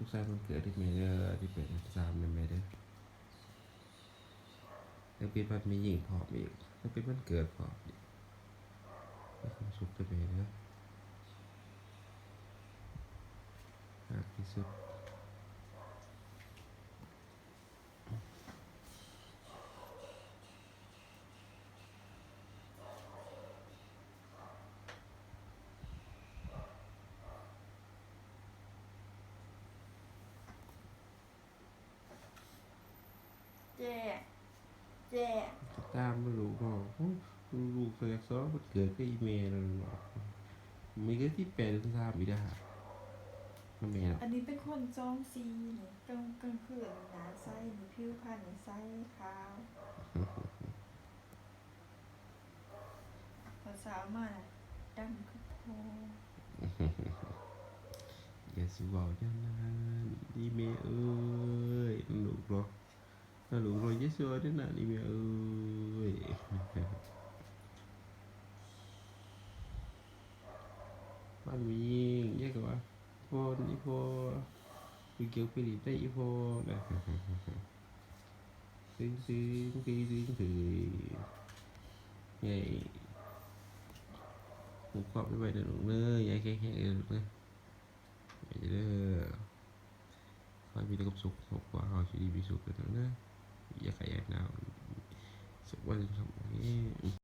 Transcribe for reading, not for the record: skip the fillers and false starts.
สุขสันต์วันเกิดที่เมเดอร์ที่เป็น3ในเมเดอร์แล้วเป็นวันมีหญิงพร้อมอีกแล้วเป็นวันเกิดพร้อมอีกมีความสุขที่เมเดอร์มากที่สุดเจ๊เจ๊ ตามไม่รู้บอกลูกเคยซ้อมวันเกิดก็อีเมลเลยหรอกมีก็ที่8 ถึง 3อีกนะฮะนั่นเมล อันนี้เป็นคนจ้องซีนี่กลางคืนหนาไส้นี่ผิวพรรณนี่ไส้ขาวพอสาวมาน่ะดำคือโพ อย่าสิเว้าจังนั้นอีเมลเอ้ยลูกหรอกถ้าลูกรอยอย่าสิเว้าจังนั้นอีเมลเอ้ยบ้านมียิงแยกกันว่าพ่อนี่พ่อไปเกี่ยวไปดีได้อีพ่อนะซึ้งไงผมขอบไปไว้เด้อลูกเด้ออย่าแข็งๆเด้อลูกเด้ออย่าเด้อขอให้มีแต่ความสุขครอบครัวเฮาสิดีมีสุขกันเด้ออย่าขยันหนาวสุขวันสมนี้